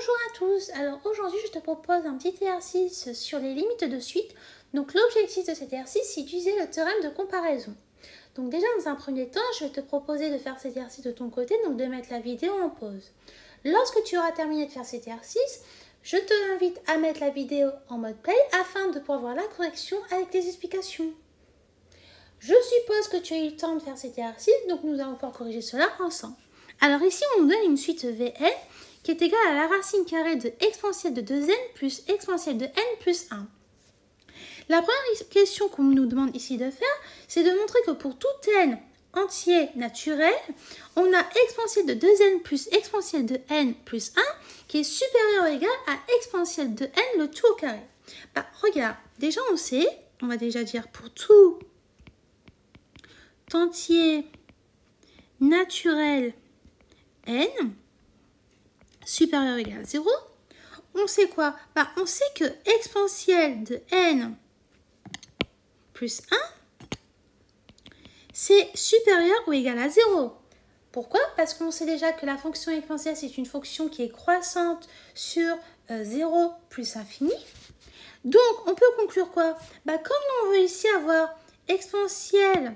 Bonjour à tous, alors aujourd'hui je te propose un petit exercice sur les limites de suite. Donc l'objectif de cet exercice c'est d'utiliser le théorème de comparaison. Donc déjà dans un premier temps je vais te proposer de faire cet exercice de ton côté, donc de mettre la vidéo en pause. Lorsque tu auras terminé de faire cet exercice, je t'invite à mettre la vidéo en mode play afin de pouvoir voir la correction avec les explications. Je suppose que tu as eu le temps de faire cet exercice, donc nous allons pouvoir corriger cela ensemble. Alors ici on nous donne une suite Vn qui est égale à la racine carrée de exponentielle de 2n plus exponentielle de n plus 1. La première question qu'on nous demande ici de faire, c'est de montrer que pour tout n entier naturel, on a exponentielle de 2n plus exponentielle de n plus 1 qui est supérieur ou égal à exponentielle de n le tout au carré. Regarde, déjà on sait, on va déjà dire pour tout entier naturel n supérieur ou égal à 0, on sait quoi? On sait que exponentielle de n plus 1, c'est supérieur ou égal à 0. Pourquoi? Parce qu'on sait déjà que la fonction exponentielle, c'est une fonction qui est croissante sur 0 plus infini. Donc, on peut conclure quoi? Comme on veut ici avoir exponentielle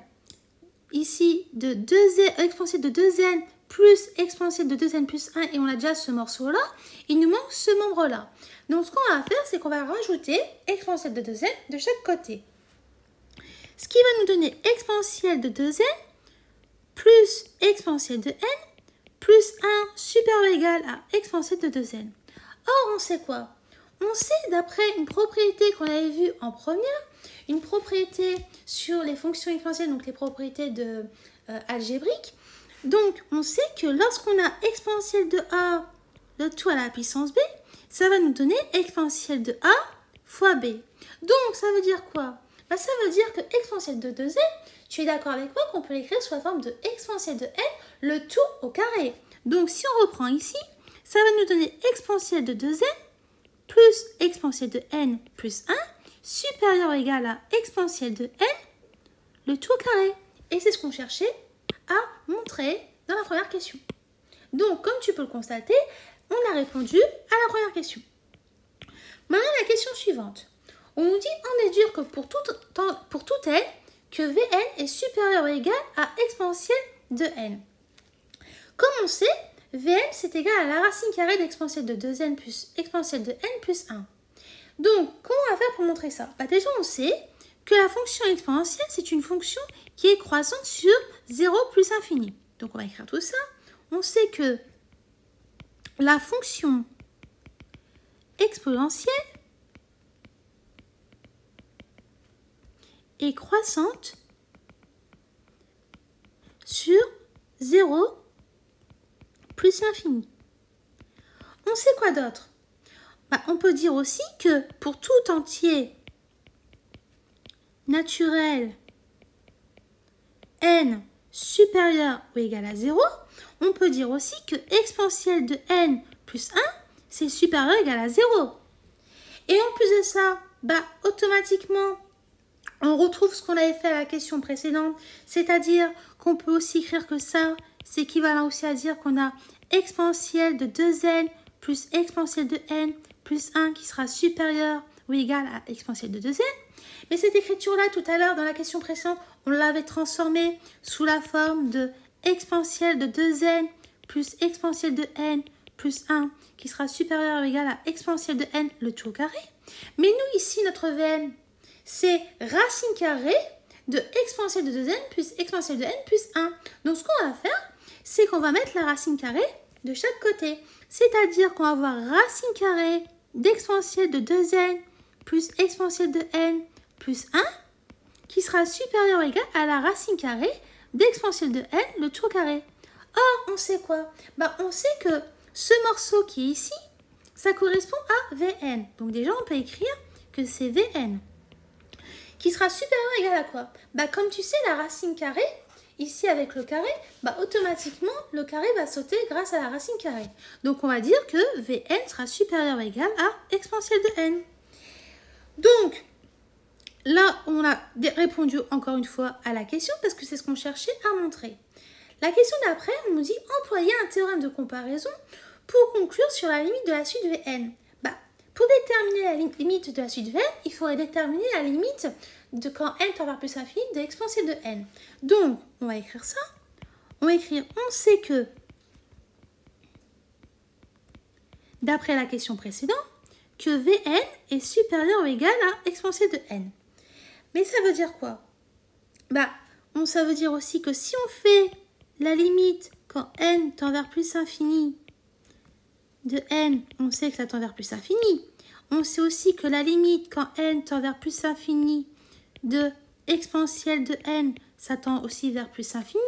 ici de 2n, exponentielle de 2n plus exponentielle de 2n plus 1, et on a déjà ce morceau-là, il nous manque ce membre-là. Donc, ce qu'on va faire, c'est qu'on va rajouter exponentielle de 2n de chaque côté. Ce qui va nous donner exponentielle de 2n plus exponentielle de n plus 1 supérieur ou égal à exponentielle de 2n. Or, on sait quoi? On sait, d'après une propriété qu'on avait vue en première, une propriété sur les fonctions exponentielles, donc les propriétés algébriques. Donc, on sait que lorsqu'on a exponentielle de a, le tout à la puissance b, ça va nous donner exponentielle de a fois b. Donc, ça veut dire quoi? Ça veut dire que exponentielle de 2n, tu es d'accord avec moi qu'on peut l'écrire sous la forme de exponentielle de n, le tout au carré. Donc, si on reprend ici, ça va nous donner exponentielle de 2n plus exponentielle de n plus 1 supérieur ou égal à exponentielle de n, le tout au carré. Et c'est ce qu'on cherchait à montrer dans la première question. Donc, comme tu peux le constater, on a répondu à la première question. Maintenant, la question suivante. On nous dit en déduire que pour tout n, que Vn est supérieur ou égal à exponentielle de n. Comme on sait, Vn c'est égal à la racine carrée d'exponentielle de 2n plus exponentielle de n plus 1. Donc, comment on va faire pour montrer ça? Déjà, on sait que la fonction exponentielle, c'est une fonction qui est croissante sur 0 plus infini. Donc, on va écrire tout ça. On sait que la fonction exponentielle est croissante sur 0 plus l'infini. On sait quoi d'autre? On peut dire aussi que pour tout entier naturel n supérieur ou égal à 0, on peut dire aussi que exponentielle de n plus 1, c'est supérieur ou égal à 0. Et en plus de ça, automatiquement, on retrouve ce qu'on avait fait à la question précédente, c'est-à-dire qu'on peut aussi écrire que ça, c'est équivalent aussi à dire qu'on a exponentielle de 2n plus exponentielle de n plus 1 qui sera supérieur ou égal à exponentielle de 2n. Mais cette écriture-là, tout à l'heure, dans la question précédente, on l'avait transformée sous la forme de exponentielle de 2n plus exponentielle de n plus 1 qui sera supérieur ou égal à exponentielle de n le tout au carré. Mais nous, ici, notre Vn, c'est racine carrée de exponentielle de 2n plus exponentielle de n plus 1. Donc, ce qu'on va faire, c'est qu'on va mettre la racine carrée de chaque côté. C'est-à-dire qu'on va avoir racine carrée d'exponentielle de 2n plus exponentielle de n plus 1 qui sera supérieur ou égal à la racine carrée d'exponentielle de n le tout au carré. Or, on sait quoi? On sait que ce morceau qui est ici, ça correspond à Vn. Donc déjà, on peut écrire que c'est Vn. Qui sera supérieur ou égal à quoi? Comme tu sais, la racine carrée, ici avec le carré, automatiquement, le carré va sauter grâce à la racine carrée. Donc, on va dire que Vn sera supérieur ou égal à exponentielle de n. Donc, là, on a répondu encore une fois à la question parce que c'est ce qu'on cherchait à montrer. La question d'après, on nous dit employer un théorème de comparaison pour conclure sur la limite de la suite Vn. Pour déterminer la limite de la suite Vn, il faudrait déterminer la limite de quand n tend vers plus infini de l'exponentielle de n. Donc, on va écrire ça. On va écrire, on sait que, d'après la question précédente, que Vn est supérieur ou égal à exponentielle de n. Mais ça veut dire quoi? Ça veut dire aussi que si on fait la limite quand n tend vers plus infini de n, on sait que ça tend vers plus infini. On sait aussi que la limite quand n tend vers plus infini de exponentielle de n, ça tend aussi vers plus infini.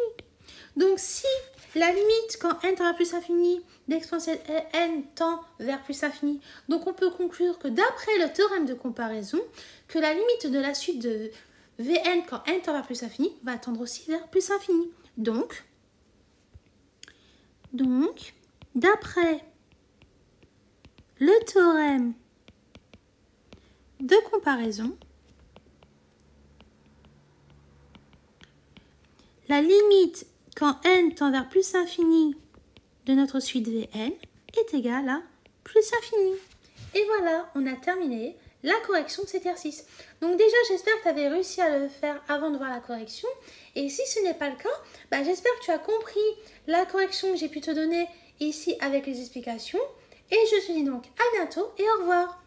Donc si la limite quand n tend vers plus infini d'exponentielle n tend vers plus infini, donc on peut conclure que d'après le théorème de comparaison, que la limite de la suite de Vn quand n tend vers plus infini va tendre aussi vers plus infini. Donc d'après le théorème de comparaison, la limite quand n tend vers plus infini de notre suite Vn est égale à plus infini. Et voilà, on a terminé la correction de cet exercice. Donc déjà, j'espère que tu avais réussi à le faire avant de voir la correction. Et si ce n'est pas le cas, j'espère que tu as compris la correction que j'ai pu te donner ici avec les explications. Et je te dis donc à bientôt et au revoir.